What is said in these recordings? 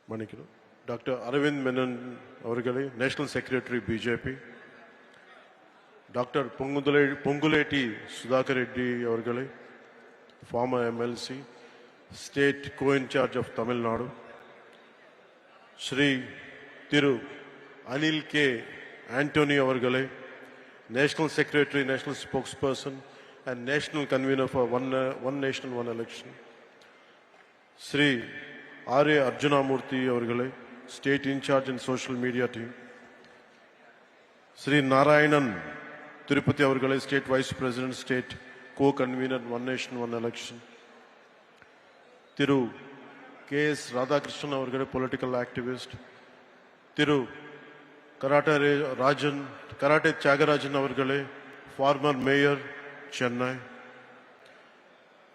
மன்னிக்கணும். டாக்டர் அரவிந்த் மேனன் அவர்களே, national secretary BJP. Doctor Ponguleti Sudhakar Reddy அவர்களே, former MLC, state co-in-charge of Tamil Nadu. Shri Thiru Anil K Antony அவர்களே, national secretary, national spokesperson and national convener for one nation, one election. Sri R.A. Arjunamurthy avargale, state in charge in social media team. Sri Narayanan Tirupati avargale, state vice president, state co-convener, one nation, one election. Thiru K.S. Radhakrishnan avargale, political activist. Thiru Karate Chagarajan avargale, former mayor, Chennai.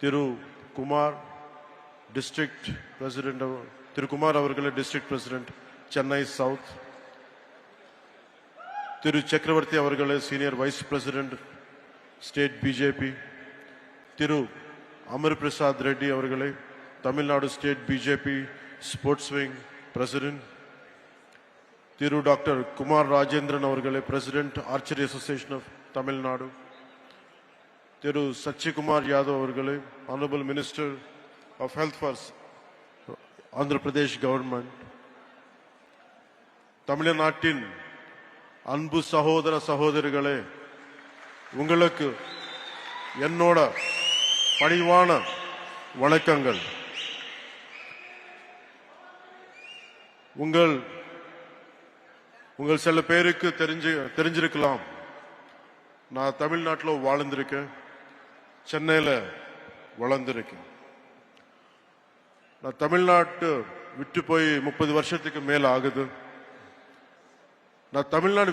Thiru Kumar, district president of Thiru Kumar avargale, district president, Chennai South. Thiru Chakravarti avargale, senior vice president, state BJP. Thiru Amar Prasad Reddy avargale, Tamil Nadu state BJP sports wing president. Thiru Dr. Kumar Rajendran avargale, president, Archery Association of Tamil Nadu. Thiru Sachikumar Yadav avargale, honorable minister of health for Andhra Pradesh government. Tamil Nadu அன்பு சகோதர சகோதரிகளே, உங்களுக்கு என்னோட பணிவான வணக்கங்கள். உங்கள் சில பேருக்கு தெரிஞ்சிருக்கலாம், நான் தமிழ்நாட்டில் வாழ்ந்திருக்கேன், சென்னையில் வளர்ந்திருக்கேன். நான் தமிழ்நாட்டு விட்டு போய் 30 வருஷத்துக்கு மேல ஆகுது. நான் தமிழ்நாடு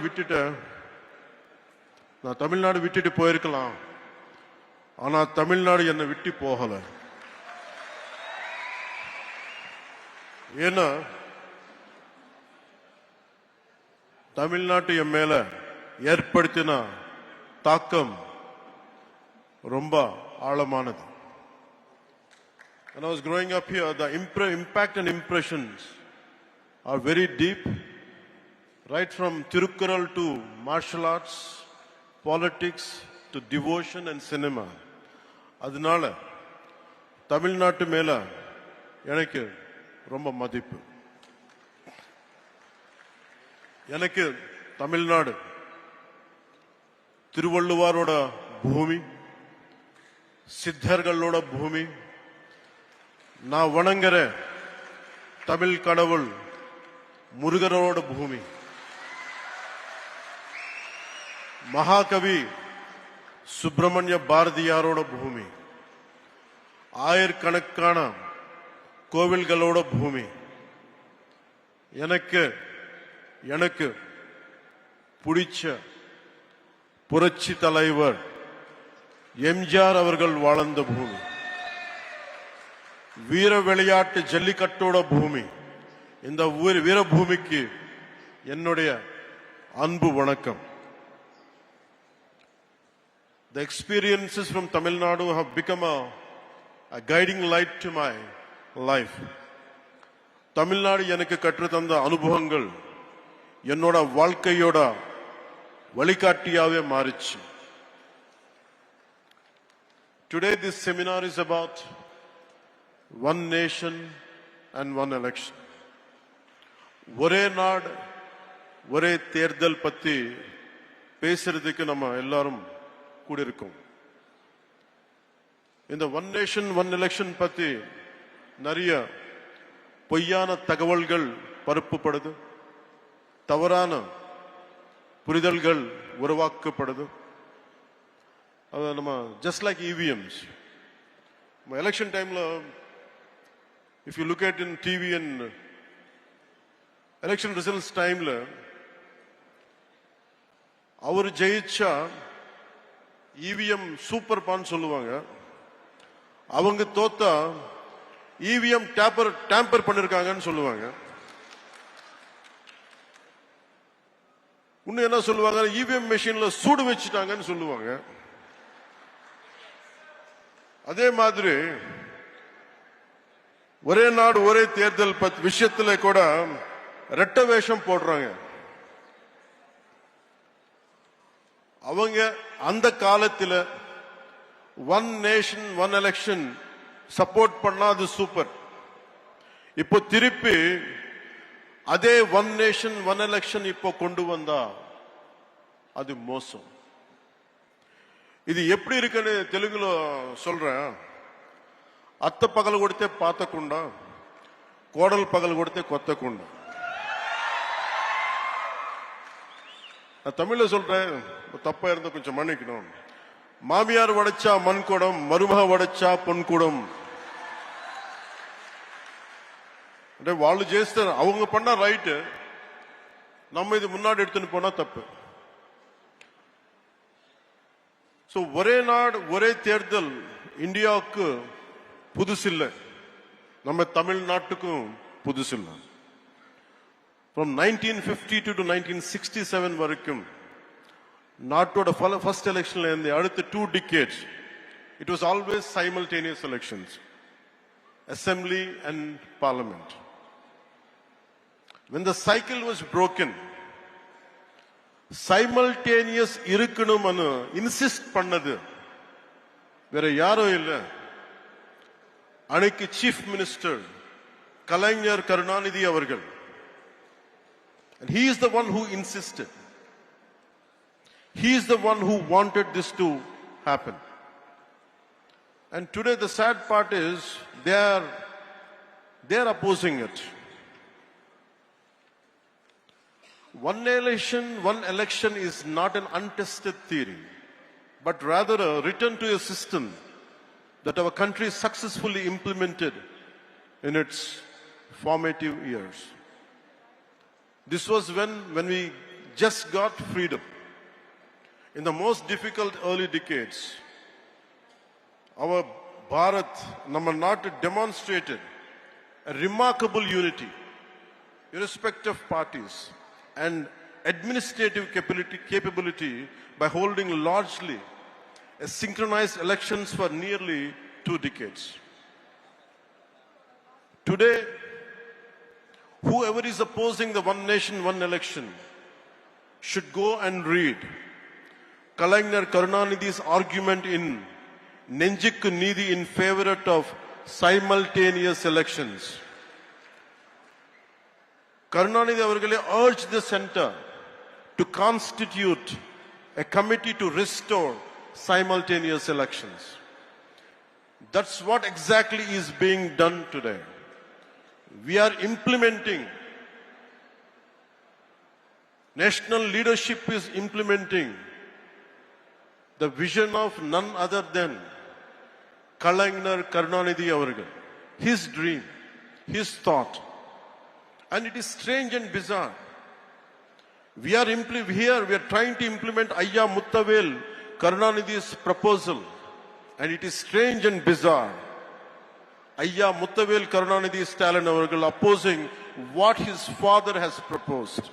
விட்டுட்டு போயிருக்கலாம், ஆனா தமிழ்நாடு என்னை விட்டு போகல. ஏன்னா தமிழ்நாட்டு என் மேல ஏற்படுத்தின தாக்கம் ரொம்ப ஆழமானது. When I was growing up here, the impact and impressions are very deep, right from Tirukkural to martial arts, politics to devotion and cinema. அதனால தமிழ்நாட்டு மேல எனக்கு ரொம்ப மதிப்பு. எனக்கு தமிழ்நாடு திருவள்ளுவரோட பூமி, சித்தர்களோட பூமி, நான் வணங்குற தமிழ் கடவுள் முருகரோட பூமி, மகாகவி சுப்பிரமணிய பாரதியாரோட பூமி, ஆயிரக்கணக்கான கோவில்களோட பூமி. எனக்கு பிடிச்ச புரட்சி தலைவர் எம்ஜிஆர் அவர்கள் வாழ்ந்த பூமி, வீர விளையாட்டு ஜல்லிக்கட்டோட பூமி. இந்த வீரபூமிக்கு என்னுடைய அன்பு வணக்கம். The experiences from Tamil Nadu have become a guiding light to my life. Tamil Nadu எனக்கு கற்றுத்தந்த அனுபவங்கள் என்னோட வாழ்க்கையோட வழிகாட்டியாவே மாறிச்சு. Today this seminar is about one nation and one election. ஒரே நாடு ஒரே தேர்தல் பத்தி பேசுறதுக்கு நம்ம எல்லாரும் கூடியிருக்கோம். இந்த ஒன் நேஷன் ஒன் எலெக்ஷன் பத்தி நிறைய பொய்யான தகவல்கள் பரப்பப்படுது, தவறான புரிதல்கள் உருவாக்கப்படுது. நம்ம just like EVMs, election timeல if you look at in TV and election results timeல அவர் ஜெயிச்சா EVM சூப்பர் பான் சொல்லுவாங்க, அவங்க தோத்தா EVM டேம்பர் பண்ணிருக்காங்கன்னு சொல்லுவாங்க. இன்னும் என்ன சொல்லுவாங்க, EVM மெஷின்ல சூடு வச்சுட்டாங்கன்னு சொல்லுவாங்க. அதே மாதிரி ஒரே நாடு ஒரே தேர்தல் விஷயத்துல கூட ரெட்ட வேஷம் போடுறாங்க. அவங்க அந்த காலத்துல one nation one election support பண்ணா அது சூப்பர். இப்போ திருப்பி அதே ஒன் நேஷன் ஒன் எலெக்ஷன் இப்போ கொண்டு வந்தா அது மோசம். ఇది எப்படி இருக்குன்னு తెలుగులో சொல்றேன். అత్త పగలు కొడితే పాతకుండా, కోడలు పగలు కొడితే కొత్తకుండా. நான் தமிழ்ல சொல்றேன், தப்பா இருந்தா கொஞ்சம் மன்னிக்கணும். மாமியார் வடைச்சா மண் குடம், மருமக வடைச்சா பொன் குடம். అంటే వాళ్ళు చేస్తారు, அவங்க பண்ணா ரைட், நம்ம இது முன்னாடி எடுத்துன்னு போனா தப்பு. சோ ஒரே நாடு ஒரே தேர்தல் இந்தியாவுக்கு புதுசில்லை, நம்ம தமிழ்நாட்டுக்கும் புதுசில்லை. From 1952 to 1967 வரைக்கும் நாட்டோட ஃபர்ஸ்ட் எலெக்ஷன்ல இருந்து அடுத்த 2 decades it was always simultaneous elections, assembly and parliament. When the cycle was broken, simultaneous இருக்கணும்னு இன்சிஸ்ட் பண்ணது வேற யாரோ இல்ல, அன்னைக்கு சீஃப் மினிஸ்டர் கலைஞர் கருணாநிதி அவர்கள். And he is the one who insisted. He is the one who wanted this to happen. And today the sad part is they are opposing it. One election is not an untested theory, but rather a return to a system that our country successfully implemented in its formative years. This was when we just got freedom. In the most difficult early decades, our Bharat, nama nat, demonstrated a remarkable unity, irrespective of parties, and administrative capability by holding largely a synchronized elections for nearly 2 decades. Today, whoever is opposing the one nation, one election should go and read Kalaignar Karunanidhi's argument in Nenjikku Needhi in favor of simultaneous elections. Karunanidhi avargale urged the center to constitute a committee to restore simultaneous elections. That's what exactly is being done today. We are implementing, national leadership is implementing the vision of none other than Kalaignar Karunanidhi avargal, his dream, his thought. And it is strange and bizarre. We are trying to implement Ayya Muttavel Karunanidhi's proposal, and it is strange and bizarre. Ayya Muttavel Karunanidhi Stalin avargal opposing what his father has proposed.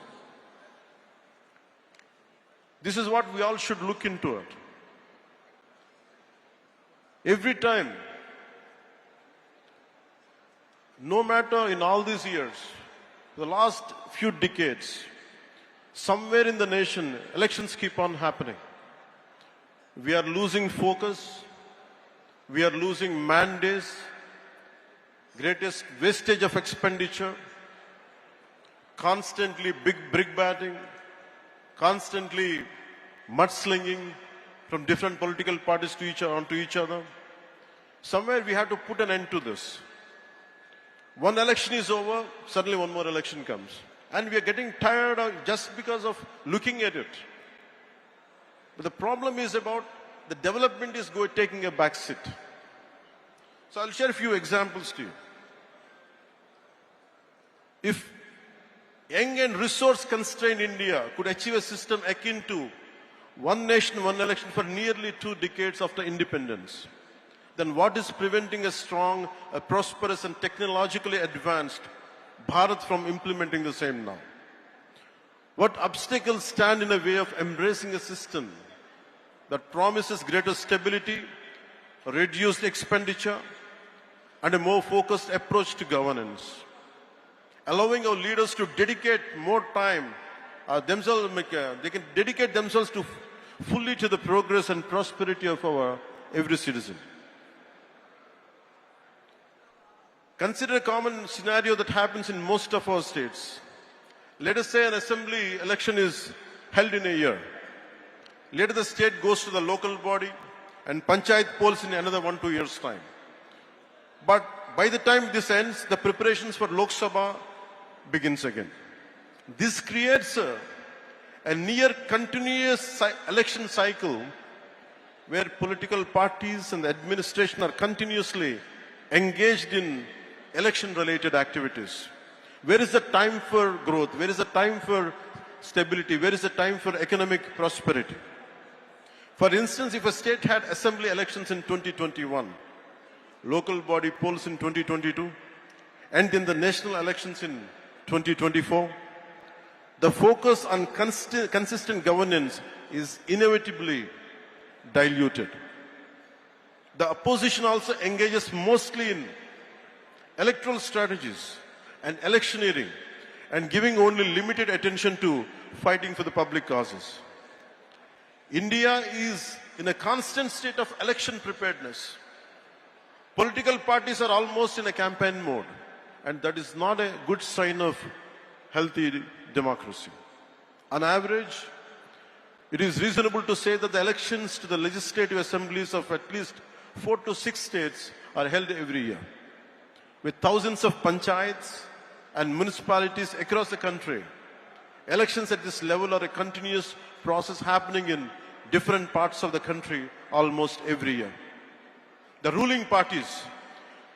This is what we all should look into it. Every time, no matter in all these years, the last few decades, somewhere in the nation, elections keep on happening. We are losing focus, we are losing mandates, greatest wastage of expenditure, constantly big brick batting, constantly mudslinging from different political parties onto each other. Somewhere we have to put an end to this. One election is over, suddenly one more election comes. And we are getting tired of just because of looking at it. But the problem is about the development is taking a back seat. So I'll share a few examples to you. If young and resource-constrained India could achieve a system akin to one nation, one election for nearly 2 decades after independence, then what is preventing a strong, a prosperous and technologically advanced Bharat from implementing the same now? What obstacles stand in the way of embracing a system that promises greater stability, reduced expenditure, and a more focused approach to governance, allowing our leaders to dedicate more time they can dedicate themselves to fully to the progress and prosperity of our every citizen. Consider a common scenario that happens in most of our states. Let us say an assembly election is held in a year. Later the state goes to the local body and panchayat polls in another 1-2 years' time. But by the time this ends, the preparations for Lok Sabha begins again. This creates a near continuous election cycle where political parties and the administration are continuously engaged in election-related activities. Where is the time for growth? Where is the time for stability? Where is the time for economic prosperity? For instance, if a state had assembly elections in 2021, local body polls in 2022, and in the national elections in 2024, the focus on consistent governance is inevitably diluted. The opposition also engages mostly in electoral strategies and electioneering and giving only limited attention to fighting for the public causes. India is in a constant state of election preparedness. Political parties are almost in a campaign mode, and that is not a good sign of healthy democracy. On average, it is reasonable to say that the elections to the legislative assemblies of at least 4 to 6 states are held every year. With thousands of panchayats and municipalities across the country, elections at this level are a continuous process happening in different parts of the country almost every year. The ruling parties,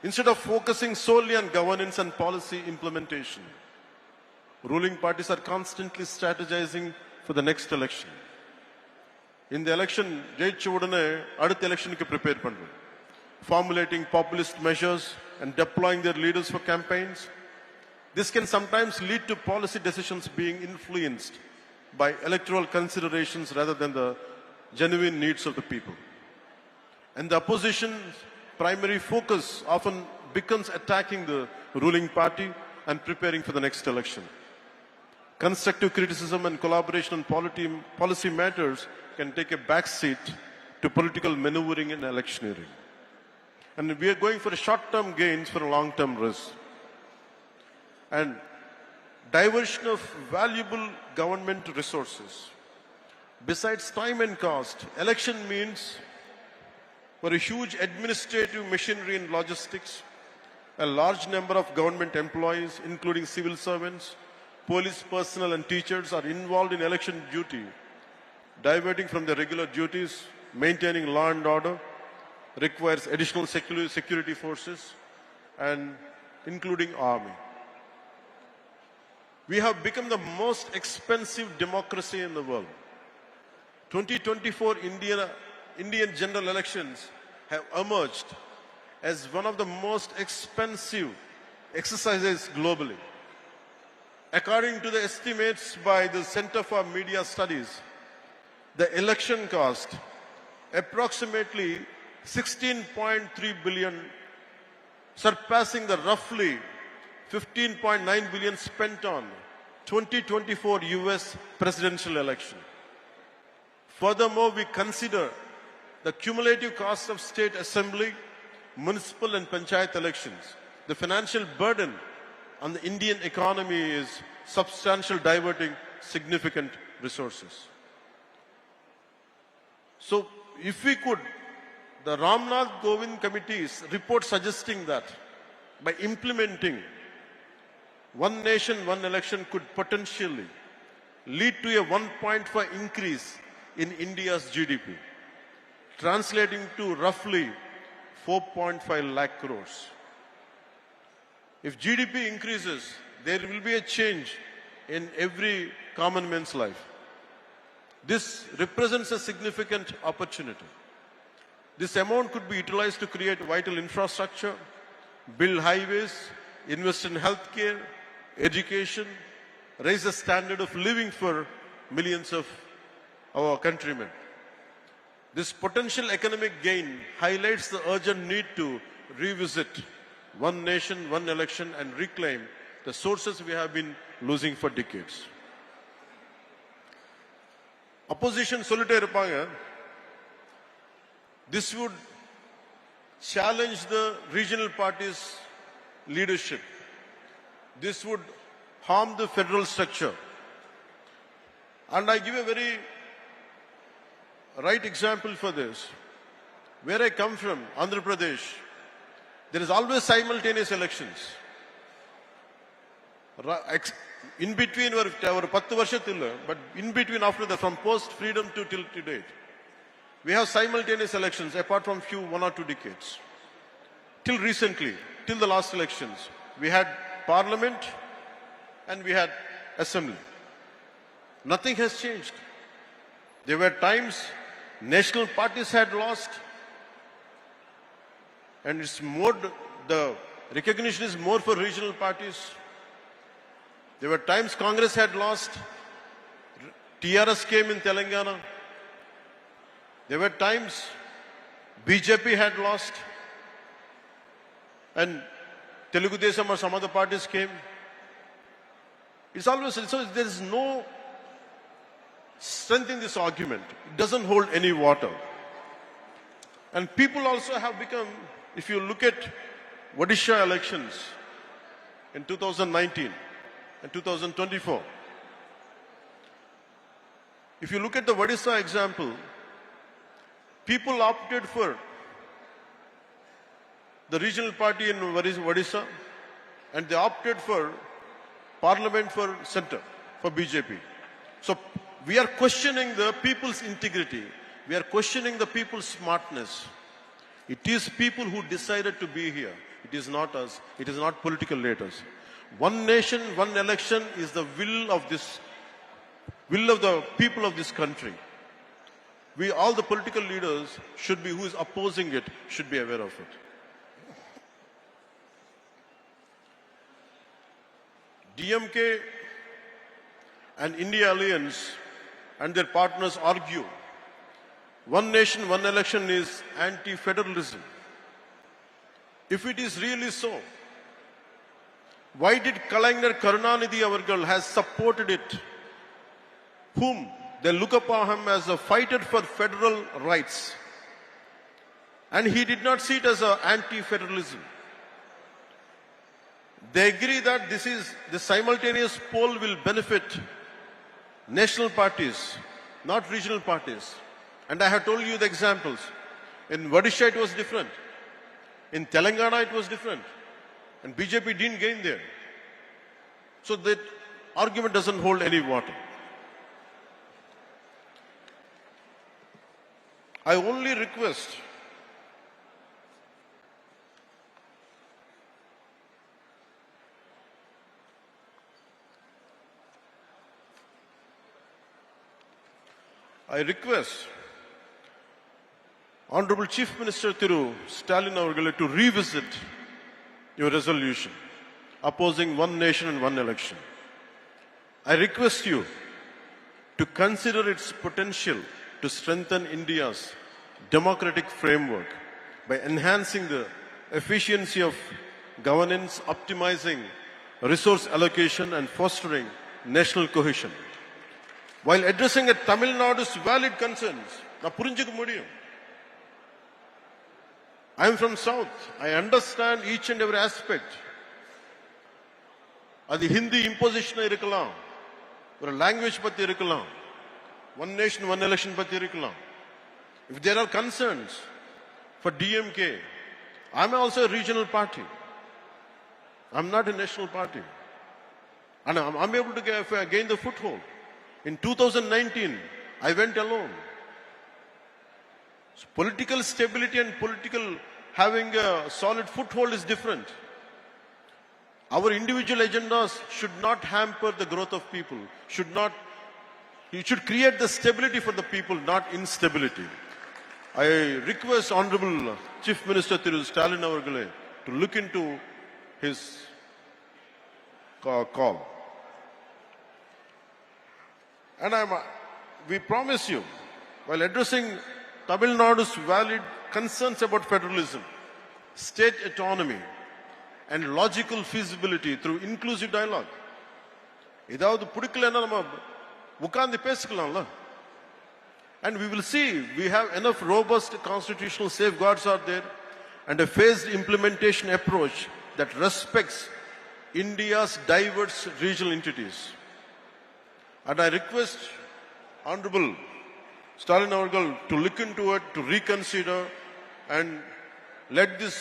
instead of focusing solely on governance and policy implementation, ruling parties are constantly strategizing for the next election. In the election, ஜெயிச்ச உடனே அடுத்த எலெக்ஷனுக்கு prepare பண்றது. Formulating populist measures and deploying their leaders for campaigns. This can sometimes lead to policy decisions being influenced by electoral considerations rather than the genuine needs of the people. And the opposition's primary focus often becomes attacking the ruling party and preparing for the next election. Constructive criticism and collaboration on policy matters can take a back seat to political maneuvering and electioneering. And we are going for short-term gains for a long-term risk. And diversion of valuable government resources. Besides time and cost, election means for a huge administrative machinery and logistics, a large number of government employees, including civil servants, police personnel and teachers are involved in election duty, diverting from their regular duties, maintaining law and order, requires additional security forces, and including army. We have become the most expensive democracy in the world. 2024 Indian general elections have emerged as one of the most expensive exercises globally. According to the estimates by the Center for Media Studies, the election cost approximately 16.3 billion, surpassing the roughly 15.9 billion spent on 2024 US presidential election. Furthermore, we consider the cumulative cost of state assembly, municipal and panchayat elections. The financial burden on the Indian economy is substantial, diverting significant resources. So, if we could, the Ramnath Govind Committee's report suggesting that by implementing one nation, one election could potentially lead to a 1.5 increase in India's GDP, translating to roughly 4.5 lakh crores. If GDP increases, there will be a change in every common man's life. This represents a significant opportunity. This amount could be utilized to create vital infrastructure, build highways, invest in healthcare, education, raise the standard of living for millions of our countrymen. This potential economic gain highlights the urgent need to revisit one nation, one election, and reclaim the sources we have been losing for decades. Opposition solitaire irupanga. This would challenge the regional parties' leadership. This would harm the federal structure. And I give a very right example for this. Where I come from, Andhra Pradesh, there is always simultaneous elections. In between, or 10 varshathilla, but in between after that, from post-freedom to till date, we have simultaneous elections apart from few 1 or 2 decades. Till recently, till the last elections, we had parliament and we had assembly. Nothing has changed. There were times national parties had lost, and it's more, the recognition is more for regional parties. There were times Congress had lost, TRS came in Telangana. There were times BJP had lost, and Telugu Desam or some other parties came. It's always, so there is no strength in this argument. It doesn't hold any water. And people also have become, if you look at Odisha elections in 2019 and 2024, if you look at the Odisha example, people opted for the regional party in Odisha, and they opted for parliament for center, for BJP. So we are questioning the people's integrity. We are questioning the people's smartness. It is people who decided to be here. It is not us. It is not political leaders. One nation, one election is the will of the people of this country. We, all the political leaders should be, who is opposing it, should be aware of it. DMK and India Alliance and their partners argue one nation, one election is anti-federalism. If it is really so, why did Kalaignar Karunanidhi Avargal has supported it, whom they look upon him as a fighter for federal rights, and he did not see it as an anti-federalism? They agree that the simultaneous poll will benefit national parties, not regional parties. And I have told you the examples. In Odisha it was different. In Telangana it was different. And BJP didn't gain there. So that argument doesn't hold any water. I only request Honorable Chief Minister Thiru Stalin Avargale to revisit your resolution opposing one nation and one election. I request you to consider its potential to strengthen India's democratic framework by enhancing the efficiency of governance, optimizing resource allocation, and fostering national cohesion. While addressing a Tamil Nadu's valid concerns, I am from South. I understand each and every aspect. அது Hindi imposition இருக்கலாம், ஒரு language பத்தி இருக்கலாம், one nation, one election பத்தி இருக்கலாம். If there are concerns for DMK, I'm also a regional party. I'm not a national party. And I'm able to gain the foothold. In 2019, I went alone. So political stability and political having a solid foothold is different. Our individual agendas should not hamper the growth of people. It should create the stability for the people, not instability. I request Honorable Chief Minister Thiru Stalin Avargale to look into his call. And we promise you, while addressing Tamil Nadu's valid concerns about federalism, state autonomy, and logical feasibility through inclusive dialogue. ஏதாவது பிடிக்கலன்னா நம்ம உட்கார்ந்து பேசிக்கலாம்ல. And we will see we have enough robust constitutional safeguards out there and a phased implementation approach that respects India's diverse regional entities. And I request Honorable Stalin avargal to look into it, to reconsider, and let this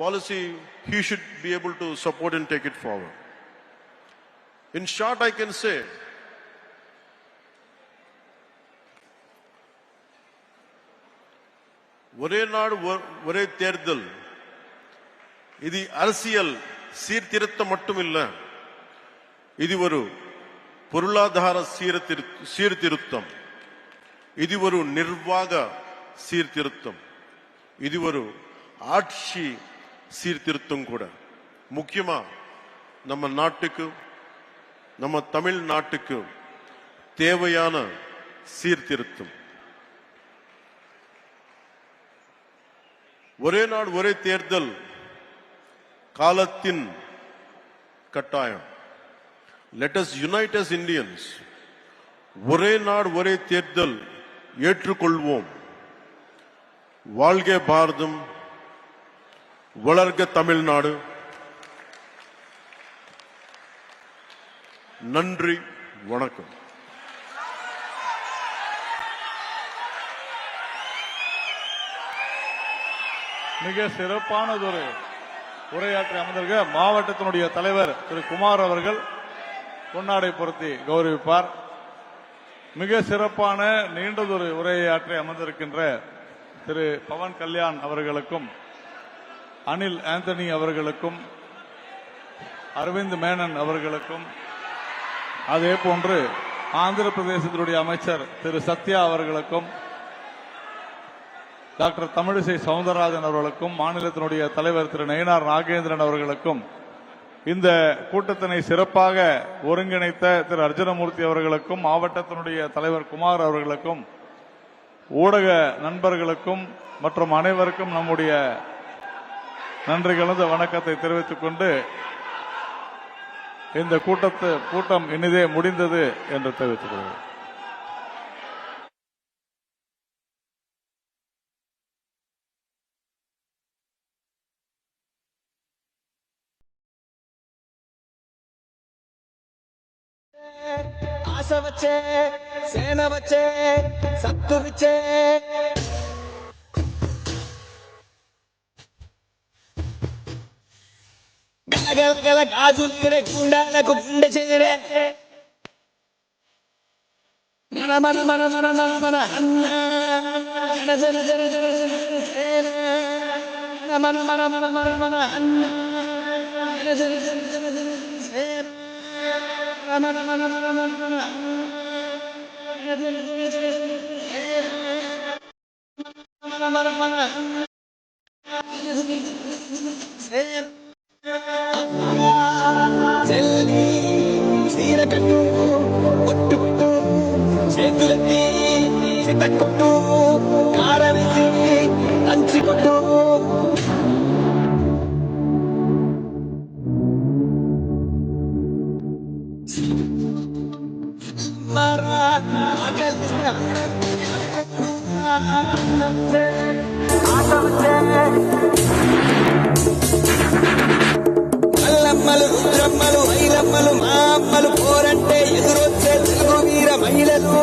policy he should be able to support and take it forward. In short, I can say ஒரே நாடு ஒரே தேர்தல் இது அரசியல் சீர்திருத்தம் மட்டுமில்ல, இது ஒரு பொருளாதார சீர்திருத்தம், இது ஒரு நிர்வாக சீர்திருத்தம், இது ஒரு ஆட்சி சீர்திருத்தம் கூட. முக்கியமா நம்ம நாட்டுக்கு, நம்ம தமிழ்நாட்டுக்கு தேவையான சீர்திருத்தம். ஒரே நாடு ஒரே தேர்தல் காலத்தின் கட்டாயம். Let us unite as Indians. ஒரே நாடு ஒரே தேர்தல் ஏற்றுக்கொள்வோம். வாழ்க பாரதம், வளர்க தமிழ்நாடு. நன்றி, வணக்கம். மிக சிறப்பானதொரு உரையாற்றி அமர்ந்திருக்க மாவட்டத்தினுடைய தலைவர் திரு குமார் அவர்கள் பொன்னாடை பொருத்தி கௌரவிப்பார். மிக சிறப்பான நீண்டதொரு உரையாற்றி அமர்ந்திருக்கின்ற திரு பவன் கல்யாண் அவர்களுக்கும், அனில் ஆந்தனி அவர்களுக்கும், அரவிந்த் மேனன் அவர்களுக்கும், அதே போன்று ஆந்திர பிரதேசத்தினுடைய அமைச்சர் திரு சத்யா அவர்களுக்கும், டாக்டர் தமிழிசை சவுந்தரராஜன் அவர்களுக்கும், மாநிலத்தினுடைய தலைவர் திரு நயினார் நாகேந்திரன் அவர்களுக்கும், இந்த கூட்டத்தினை சிறப்பாக ஒருங்கிணைத்த திரு அர்ஜுனமூர்த்தி அவர்களுக்கும், மாவட்டத்தினுடைய தலைவர் குமார் அவர்களுக்கும், ஊடக நண்பர்களுக்கும் மற்றும் அனைவருக்கும் நம்முடைய நன்றி கலந்த வணக்கத்தை தெரிவித்துக் கொண்டு இந்த கூட்டம் இனிதே முடிந்தது என்று தெரிவித்துக் கொள்கிறேன். ஆசை வச்சே, சேனை வச்சே, சத்து வச்சே, கலகல காசுலே குண்டால குண்ட சேரே, மன மன மன மன மன மன அண்ணா ஜன ஜன ஜன சேரே, மன மன மன மன மன அண்ணா ஜன ஜன ஜன ஜன சேரே, மன மன மன மன மன செல்லி சீரகட்டு ஒட்டுட்டு చేతులెత్తి సిద్ధకొట్టు కారవేసి దంచి కొట్టు మరా అల్లమ్మలు రుద్రమ్మలు ఐలమ్మలు మా అమ్మలు పోరంటే ఎదురొచ్చే తెలుగు వీర మహిళలు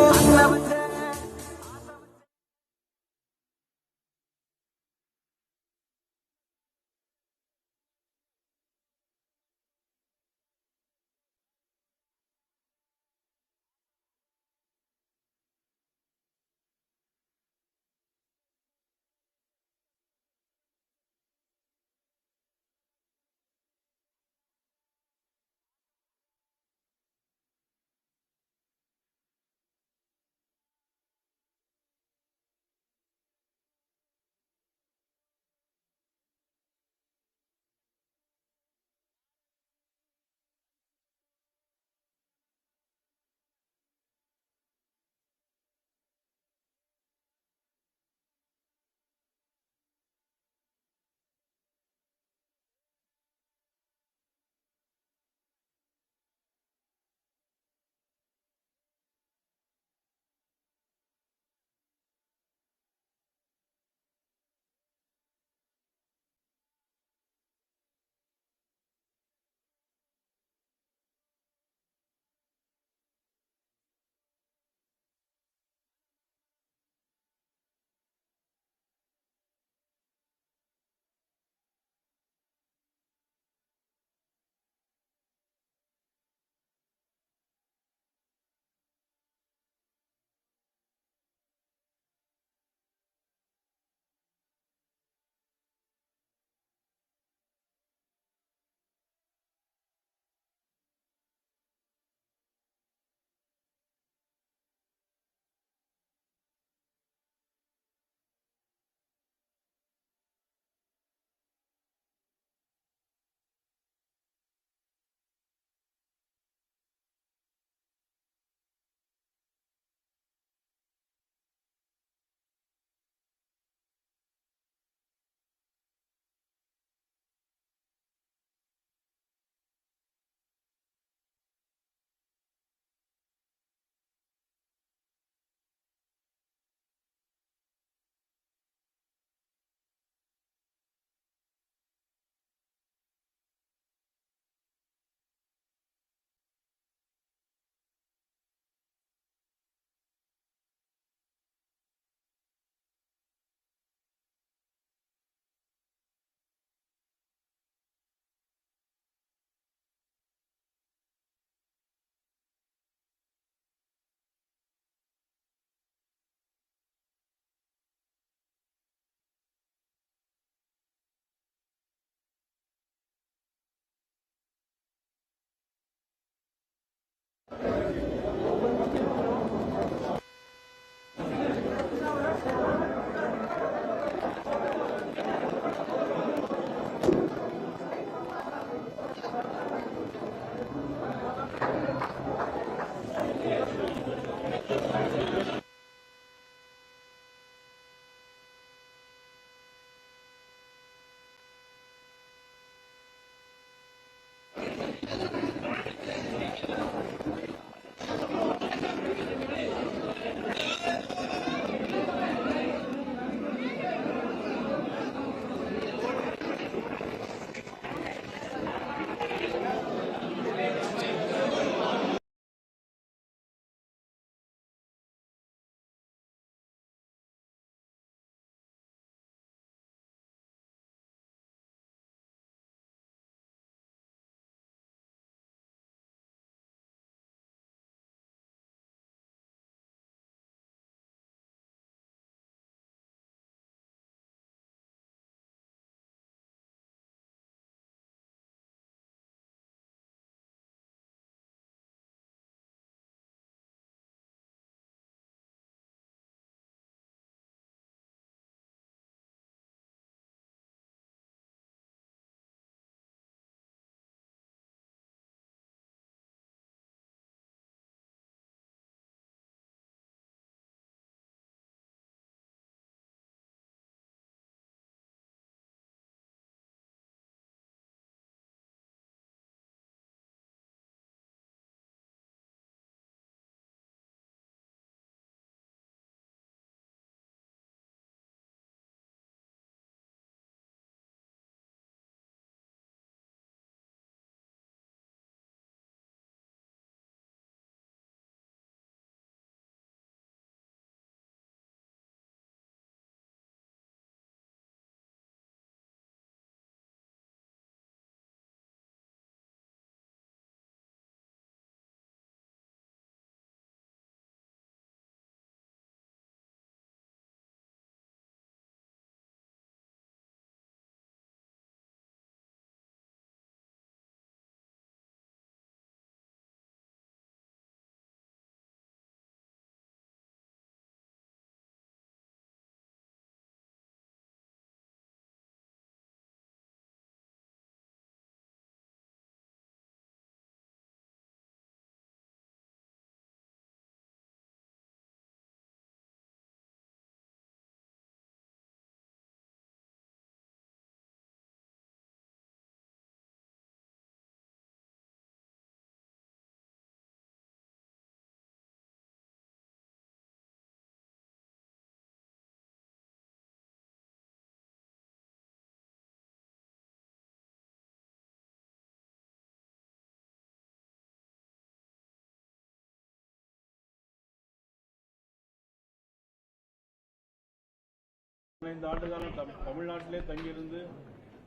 5 ஆண்டு காலம் தமிழ்நாட்டிலே தங்கியிருந்து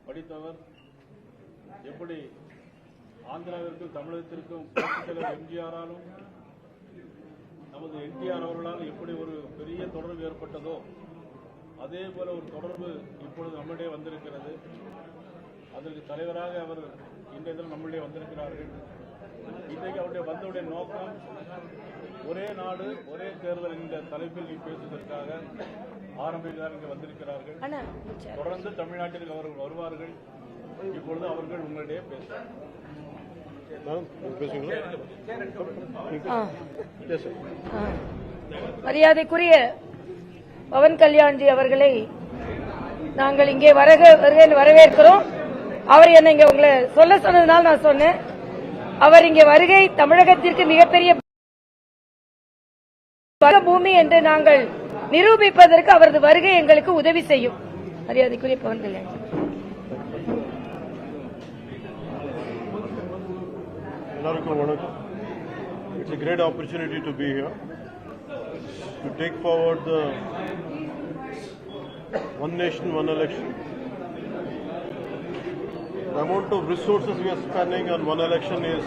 படித்தவர். எப்படி ஆந்திராவிற்கும் தமிழகத்திற்கும் புரட்சித் தலைவர் எம்ஜிஆராலும் நமது என்டிஆர் அவர்களால் எப்படி ஒரு பெரிய தொடர்பு ஏற்பட்டதோ அதே போல ஒரு தொடர்பு இப்பொழுது நம்மிடையே வந்திருக்கிறது. அதற்கு தலைவராக அவர் இன்றைய தினம் நம்மிடையே வந்திருக்கிறார்கள். இன்றைக்கு அவருடைய வந்தவுடைய நோக்கம் ஒரே நாடு ஒரே தேர்தல் என்ற தலைப்பில் பேசுவதற்காக ஆரம்பிக்கிறார் இங்கே வந்திருக்கிறார்கள். தொடர்ந்து தமிழ்நாட்டிற்கு அவர்கள் வருவார்கள். இப்பொழுது அவர்கள் உங்களிடையே பேசுவார்கள். மரியாதைக்குரிய பவன் கல்யாண்ஜி அவர்களை நாங்கள் இங்கே வரவேற்கிறோம். அவர் என்ன இங்க உங்களை சொல்ல சொன்னதுனால நான் சொன்னேன். அவர் இங்கே வருகை தமிழகத்திற்கு மிகப்பெரிய பூமி என்று நாங்கள் நிரூபிப்பதற்கு அவரது வருகை எங்களுக்கு உதவி செய்யும். மரியாதைக்குரிய Pawan Kalyan. It's a great opportunity to be here, to take forward the one nation, one election. The amount of resources we are spending on one election is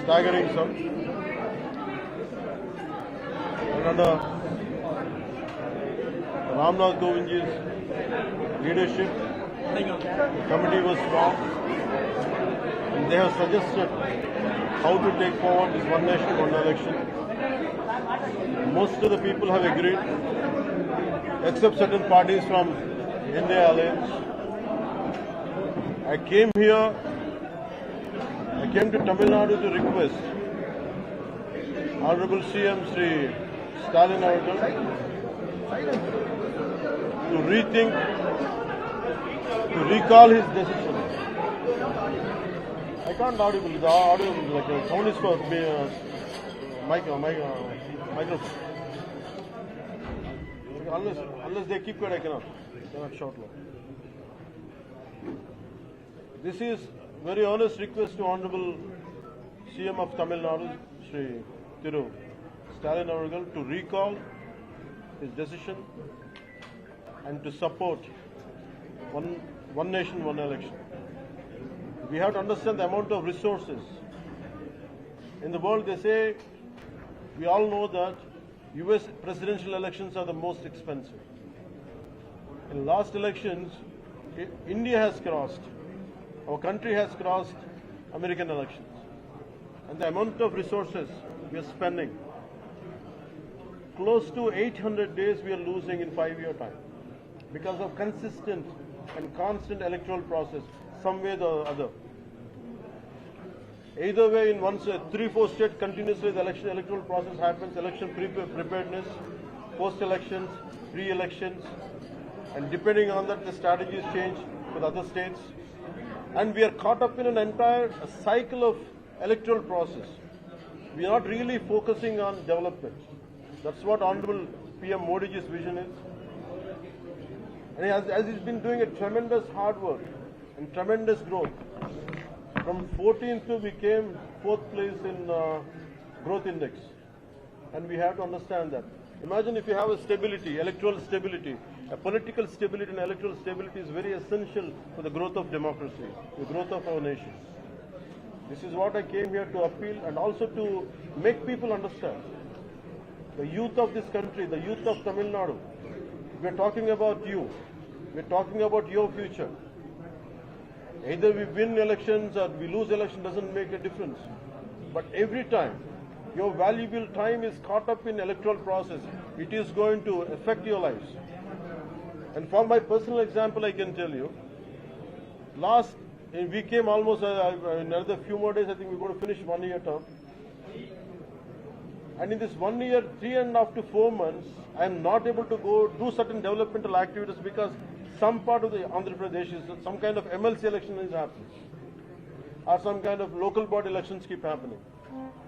staggering some. And under Ramnath Govindji's leadership, the committee was formed and they have suggested how to take forward this one nation, one election. Most of the people have agreed, except certain parties from India Alliance. I came to Tamil Nadu to request Honorable CM Sri Stalin to rethink, to recall his decision. I can't audible. The audio, like sound is for microphone. Unless they keep quiet, I cannot shout loud. This is very honest request to Honorable CM of Tamil Nadu, Sri Thiru Stalin Avargal, to recall his decision and to support one nation, one election. We have to understand the amount of resources. In the world, they say, we all know that US presidential elections are the most expensive. In the last elections, India has crossed, our country has crossed American elections. And the amount of resources we are spending, close to 800 days we are losing in 5-year time because of consistent and constant electoral process, some way or other. Either way, in 3-4 states continuously the electoral process happens, election preparedness, post-elections, pre-elections, and depending on that the strategies change with other states. And we are caught up in an entire cycle of electoral process. We are not really focusing on development. That's what Honorable PM Modi's vision is. And as he's been doing a tremendous hard work and tremendous growth. From 14th we came 4th place in growth index. And we have to understand that. Imagine if you have a stability, electoral stability, a political stability and electoral stability is very essential for the growth of democracy, the growth of our nation. This is what I came here to appeal and also to make people understand. The youth of this country, the youth of Tamil Nadu, we are talking about you. We are talking about your future. Either we win elections or we lose elections doesn't make a difference. But every time, your valuable time is caught up in electoral process. It is going to affect your lives. And for my personal example, I can tell you, we came almost in another few more days, I think we're going to finish 1 year term. And in this 1 year, 3.5 to 4 months, I am not able to go do certain developmental activities because some part of the Andhra Pradesh is some kind of MLC election is happening, or some kind of local body elections keep happening.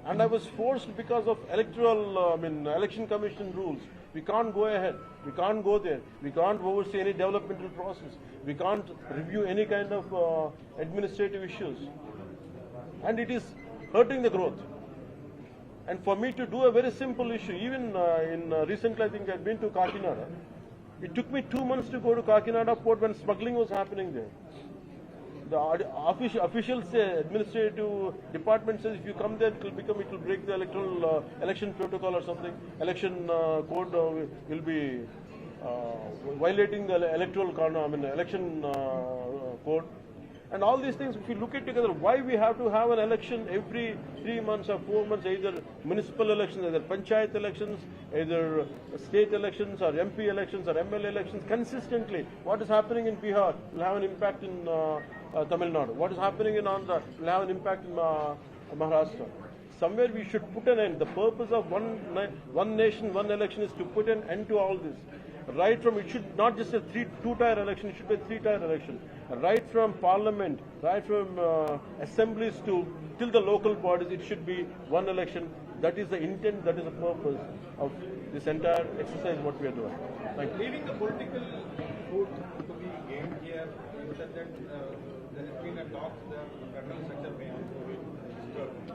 And I was forced because of election commission rules. We can't go ahead. We can't go there. We can't oversee any developmental process. We can't review any kind of administrative issues. And it is hurting the growth. And for me to do a very simple issue, even recently I think I've been to Kakinada. It took me 2 months to go to Kakinada port when smuggling was happening there. The officials say, administrative department says if you come there, it will break the election protocol or something. Election code will be violating the election code. And all these things, if you look at together, why we have to have an election every 3 months or 4 months, either municipal elections, either panchayat elections, either state elections or MP elections or MLA elections consistently. What is happening in Bihar will have an impact in Tamil Nadu. What is happening in Andhra will have an impact in Maharashtra. Somewhere we should put an end. The purpose of one nation, one election is to put an end to all this. Right from, it should not just a two-tier election, it should be a three-tier election. Right from parliament, right from assemblies till the local bodies, it should be one election. That is the intent, that is the purpose of this entire exercise what we are doing. Thank you. Leaving the political vote to be gained here, that there has been a talk that the federal structure may also be disturbed.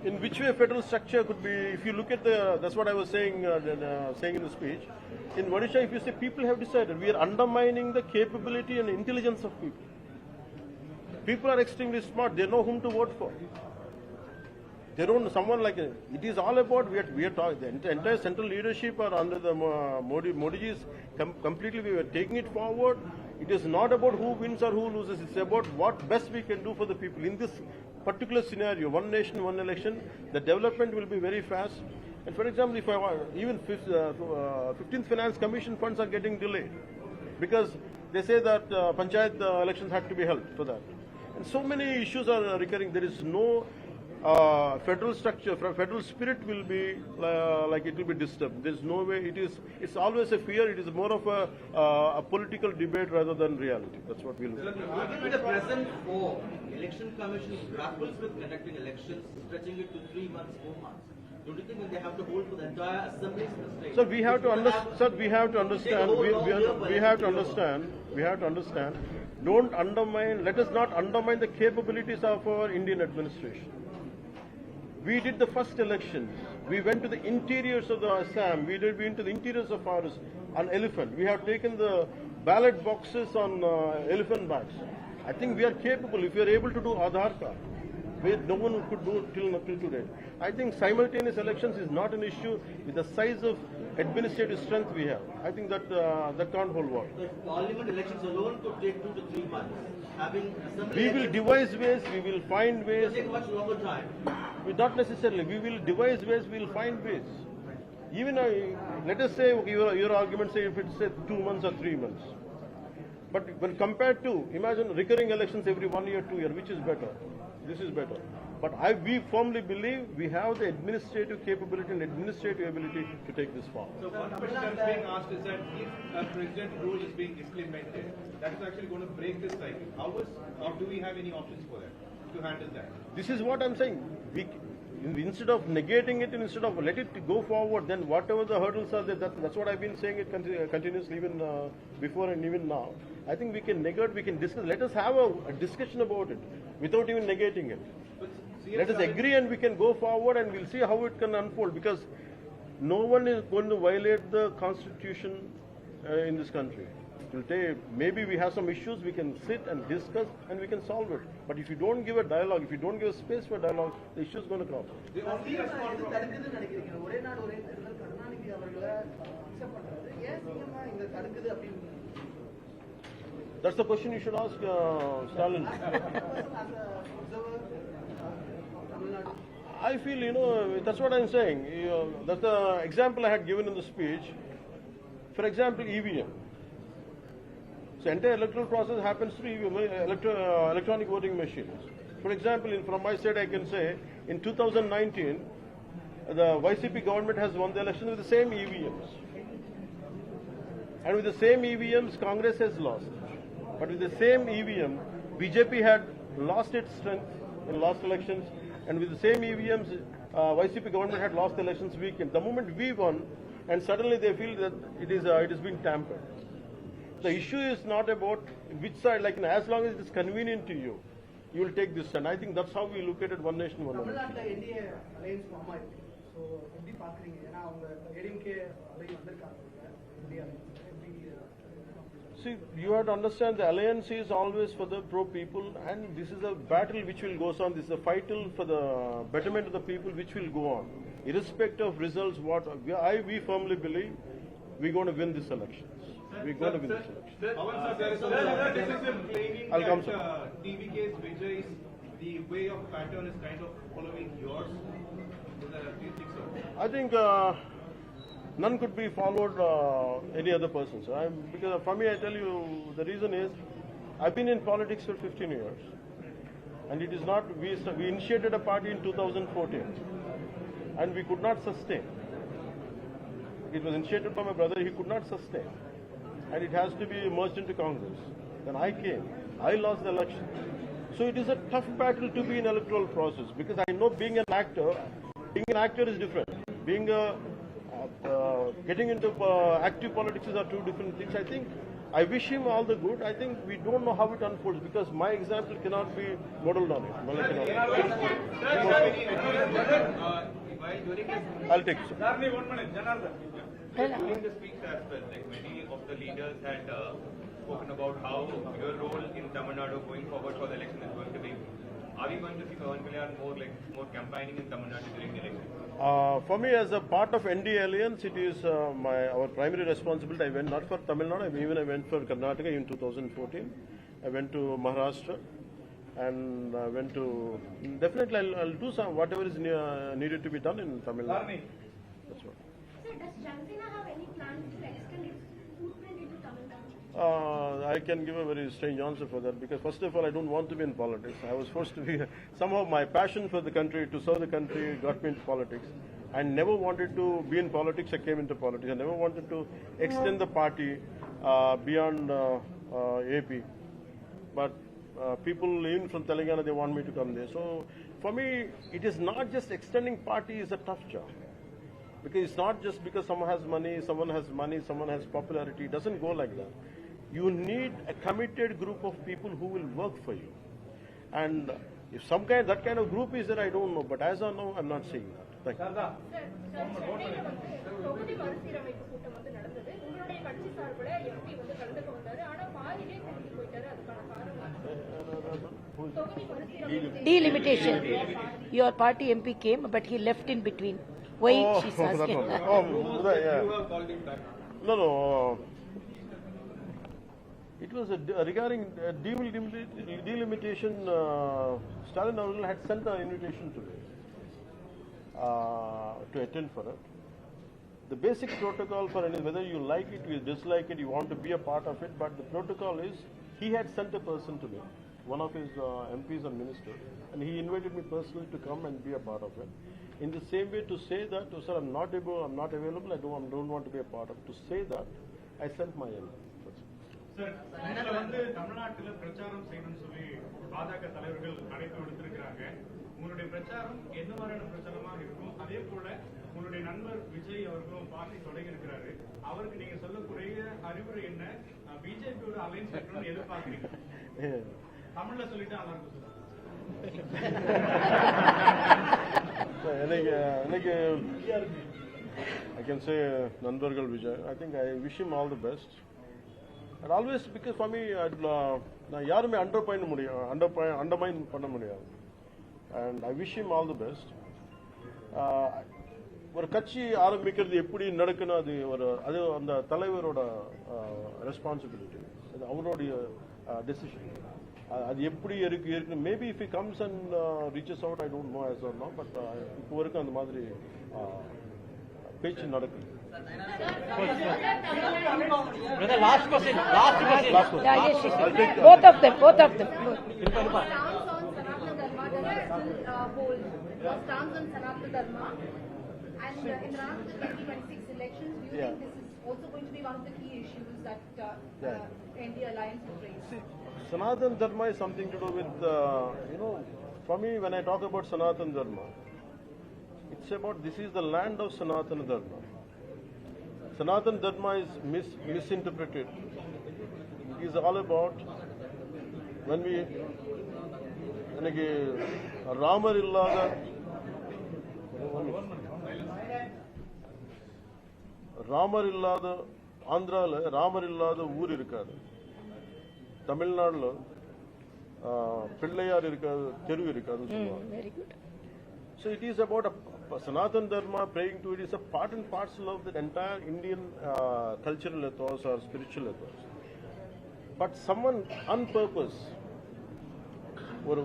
In which way federal structure could be, if you look at that's what I was saying in the speech. In Odisha, if you say people have decided, we are undermining the capability and intelligence of people. People are extremely smart, they know whom to vote for. They don't, someone like, it is all about, we are talking, the entire central leadership are under the Modiji's, completely we were taking it forward. It is not about who wins or who loses, it's about what best we can do for the people. In this particular scenario, one nation, one election, the development will be very fast. And for example, if even 15th Finance Commission funds are getting delayed because they say that panchayat elections had to be held for that. And so many issues are recurring. There is no federal structure, federal spirit will be like it will be disturbed. There is no way. It's always a fear. It is more of a political debate rather than reality. That's what we look at. Given the present form, election commission grapples with conducting elections, stretching it to 3 months, 4 months. Don't you think when they have to hold for the entire assemblies in the state? Sir, we have to understand. Sir, we have to understand. We have to understand. We have to understand. Don't undermine. Let us not undermine the capabilities of our Indian administration. We did the first elections. We went to the interiors of the Assam. We went to the interiors of forest on elephant. We have taken the ballot boxes on elephant backs. I think we are capable. If we are able to do Aadhaar card, no one could do till today. I think simultaneous elections is not an issue with the size of administrative strength we have. I think that can't hold water. So if parliament elections alone could take 2 to 3 months, having assembly we will devise ways, we will find ways. it will take much longer time. Not necessarily. We will devise ways, we will find ways. Even let us say your argument say if it's 2 months or 3 months. But when compared to, imagine recurring elections every 1 year, 2 years, which is better? This is better. But we firmly believe we have the administrative capability and administrative ability to take this forward. So one question that's being asked is that if a president rule is being implemented, that is actually going to break this cycle. Or do we have any options for that, to handle that? This is what I'm saying. Instead of negating it, instead of let it go forward, then whatever the hurdles are there, that's what I've been saying it continuously even before and even now. I think we can negate, we can discuss. Let us have a discussion about it without even negating it. Let us agree and we can go forward and we'll see how it can unfold, because no one is going to violate the constitution in this country. It will take, maybe we have some issues, we can sit and discuss and we can solve it. But if you don't give a dialogue, if you don't give a space for dialogue, the issue is going to come. That's the question you should ask Stalin. I feel, that's what I'm saying. That's the example I had given in the speech. For example, EVM. So entire electoral process happens through EVM, electronic voting machines. For example, from my side, I can say in 2019, the YCP government has won the election with the same EVMs. And with the same EVMs, Congress has lost. But with the same EVM, BJP had lost its strength in last elections. And with the same EVMs, YCP government had lost the elections weekend. The moment we won, and suddenly they feel that it is being tampered. The issue is not about which side, like as long as it is convenient to you, you will take this. And I think that's how we look at it, one nation, one election. See, you have to understand the alliance is always for the pro people, and this is a battle which will go on. This is a fight for the betterment of the people which will go on. Irrespective of results, we firmly believe we're going to win this election. We're going to win this election. There is some criticism claiming I'll come, that TVK's Vijay's the way of pattern is kind of following yours. Do you think so? I think none could be followed any other person. So because for me, I tell you, the reason is I've been in politics for 15 years, and it is not. We initiated a party in 2014, and we could not sustain. It was initiated by my brother. He could not sustain, and it has to be merged into Congress. Then I came. I lost the election. So it is a tough battle to be in electoral process, because I know being an actor is different. Being getting into active politics are two different things. I think I wish him all the good. I think we don't know how it unfolds, because my example cannot be modeled on it. I'll take it. During the speech as well, like many of the leaders had spoken about how your role in Tamil Nadu going forward for the election is going to be. Are we going to see Pawan Kalyan more campaigning in Tamil Nadu during the election? For me, as a part of ND Alliance, it is our primary responsibility. I went not for Tamil Nadu, I went for Karnataka in 2014. I went to Maharashtra, and I went to. Definitely, I'll do whatever is needed to be done in Tamil Nadu. That's what. Sir, does Janseena have any plans to extend its footprint into Tamil Nadu? I can give a very strange answer for that, because first of all, I don't want to be in politics. I was forced to be. Somehow my passion for the country, to serve the country, got me into politics. I never wanted to be in politics. I came into politics. I never wanted to extend the party beyond AP. But people even from Telangana, they want me to come there. So for me, it is not just extending party is a tough job. Because it's not just because someone has money, someone has popularity. It doesn't go like that. You need a committed group of people who will work for you. And if that kind of group is there, I don't know. But as I know, I'm not seeing that. Thank you. Delimitation. Your party MP came, but he left in between. Why she's asking? No. It was regarding delimitation. Stalin had sent an invitation to attend for it. The basic protocol for it is whether you like it, you dislike it, you want to be a part of it. But the protocol is he had sent a person to me, one of his MPs and ministers, and he invited me personally to come and be a part of it. In the same way, to say that, oh, sir, I'm not available, I don't want to be a part of it. To say that, I sent my MP. Sir, தமிழ்நாட்டில் பிரச்சாரம் செய்யணும்னு சொல்லி பாஜக தலைவர்கள் அழைப்பு விடுத்திருக்கிறாங்க. உங்களுடைய பிரச்சாரம் என்ன மாதிரியான பிரச்சாரமாக இருக்கும்? அதே போல உங்களுடைய நண்பர் விஜய் அவர்களும் பார்ட்டி தொடங்கி இருக்கிறாரு. அவருக்கு நீங்க சொல்லக்கூடிய அறிவுரை என்ன? பிஜேபியோட அலைன்ஸ் வைக்கணும்னு எதிர்பார்க்கிறீங்க? தமிழ்ல சொல்லிட்டு நல்லா இருக்கும் சார். I can say நண்பர்கள் Vijay. I think I wish him all the best. And always, because for me, நான் யாருமே undermine பண்ண முடியாது. And I wish him all the best. ஒரு கட்சி ஆரம்பிக்கிறது எப்படி நடக்கணும், அது அந்த தலைவரோட ரெஸ்பான்சிபிலிட்டி, அது அவருடைய டெசிஷன். அது எப்படி இருக்கு maybe if he comes and reaches out, I don't know as of now, but இப்போ வரைக்கும் அந்த மாதிரி பேச்சு நடக்குது. Brother, last question. Yeah, yes. Both of them. Stance on Sanatana Dharma, does it still hold? Your stance on Sanatana Dharma, and in the run of the 2026 elections, do you think this is also going to be one of the key issues that ND Alliance will raise? Sanatana Dharma is something to do with, for me, when I talk about Sanatana Dharma, it's about this is the land of Sanatana Dharma. Sanatana Dharma is misinterpreted. It is all about when Ramar illada Andhra Ramar illada ஊர் இருக்காது. தமிழ்நாடுல பிள்ளையார் இருக்காது, தெரு இருக்காதுன்னு சொல்லுவாங்க. Very good. So it is about a Sanatana Dharma, praying to it is a part and parcel of the entire Indian cultural ethos or spiritual ethos. But someone on purpose, or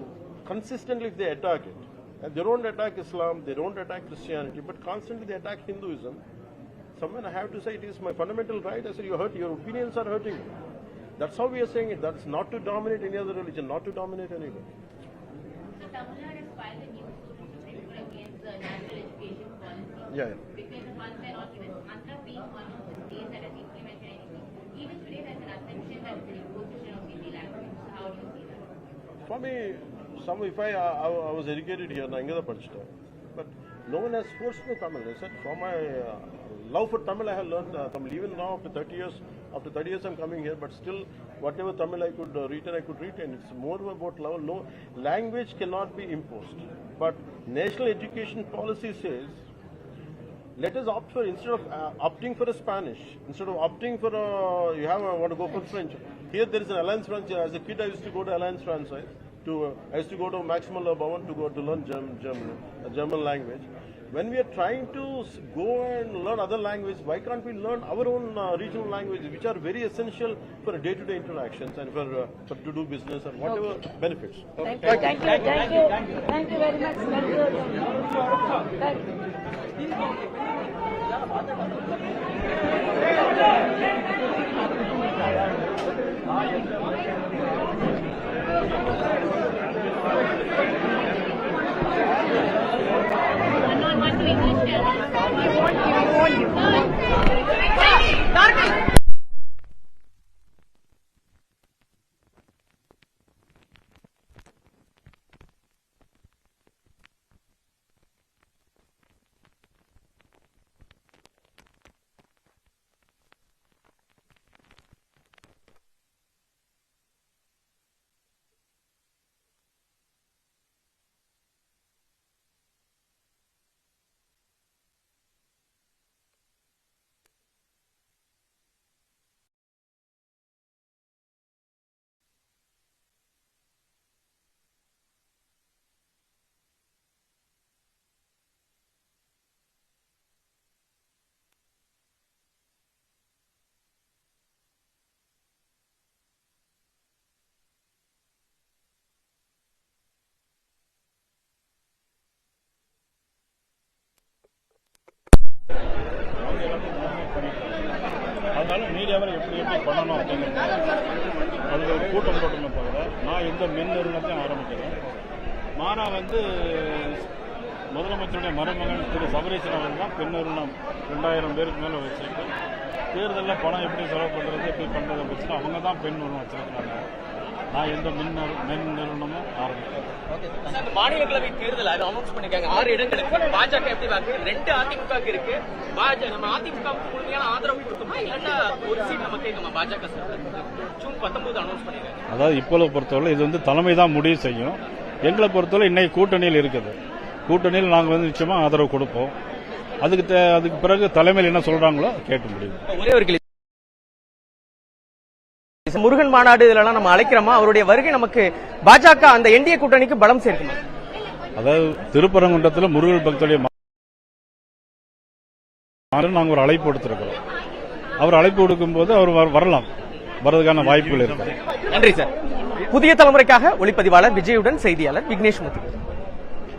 consistently if they attack it, and they don't attack Islam, they don't attack Christianity, but constantly they attack Hinduism, someone I have to say it is my fundamental right. I said your opinions are hurting me. That's how we are saying it. That's not to dominate any other religion, not to dominate anyone. So Tamil Nadu has filed a new suit against the national education policy. Yeah. Because the funds were not given. Andhra being one of the states that has implemented anything. Even today there's an assumption that it's an imposition of Hindi language. So how do you see that? For me, if I was educated here, but no one has forced me Tamil. I said for my love for Tamil, I have learned Tamil. Even now, after 30 years, I'm coming here. But still, whatever Tamil I could retain, I could retain. It's more about love. No, language cannot be imposed. But national education policy says, let us opt for, instead of opting for a Spanish, instead of opting for want to go for French. Here there is an Alliance French. As a kid, I used to go to Alliance Française. I used to go to Maximal Bhavan to learn German language. When we are trying to go and learn other language, why can't we learn our own regional languages, which are very essential for day-to-day interactions and for to do business and whatever benefits. Thank you very much. Thank அதனால மீடியாவை எப்படி பண்ணணும் அப்படிங்கிறது அதுக்கு ஒரு கூட்டம் போட்டணும் தவிர நான் எந்த மின் நிறுவனத்தையும் ஆரம்பிக்கிறேன். மாறா முதலமைச்சருடைய மருமகன் திரு சபரீசன் அவர்கள் தான் பெண் நிறுவனம் 2000 பேருக்கு மேலே வச்சுருக்கு. தேர்தலில் பணம் எப்படி செலவு பண்ணுறது எப்படி பண்ணுறதை வச்சுட்டு அவங்க தான் பெண் நிறுவனம் வச்சிருக்கிறாங்க. நான் எந்த மின் நிறுவனமும் ஆரம்பிக்கிறேன். மாநிலங்களவை தேர்தல் அது அனௌன்ஸ் பண்ணிருக்காங்க 6 இடங்களுக்கு. பாஜக எப்படி பாக்குது? 2 அதிமுக இருக்கு. நம்ம அதிமுக முழுமையான ஆதரவு கொடுக்குமா இல்லன்னா ஒரு சீட் நமக்கு நம்ம பாஜக ஜூன் 19 அனௌன்ஸ் பண்ணிருக்காங்க. அதாவது இப்போ பொறுத்தவரை இது தலைமை தான் முடிவு செய்யும். எங்களை பொறுத்தவரை இன்னைக்கு கூட்டணியில் இருக்குது. கூட்டணியில் நாங்கள் நிச்சயமா ஆதரவு கொடுப்போம். அதுக்கு பிறகு தலைமையில் என்ன சொல்றாங்களோ கேட்டு முடியும். ஒரே ஒரு முருகன் மாநாடு இதெல்லாம் நம்ம அழைக்கிறோமா? அவருடைய வருகை நமக்கு பாஜக அந்த என்டிஏ கூட்டணிக்கு பலம் சேர்க்குமா? அதாவது திருப்பரங்குன்றத்தில் முருகன் பக்தருடைய நாங்கள் ஒரு அழைப்பு கொடுத்திருக்கிறோம். அவர் அழைப்பு கொடுக்கும் போது அவர் வரலாம், வரதுக்கான வாய்ப்புகள் இருக்கு. நன்றி சார். புதிய தலைமுறைக்காக ஒளிப்பதிவாளர் விஜயுடன் செய்தியாளர் விக்னேஷ் முத்து.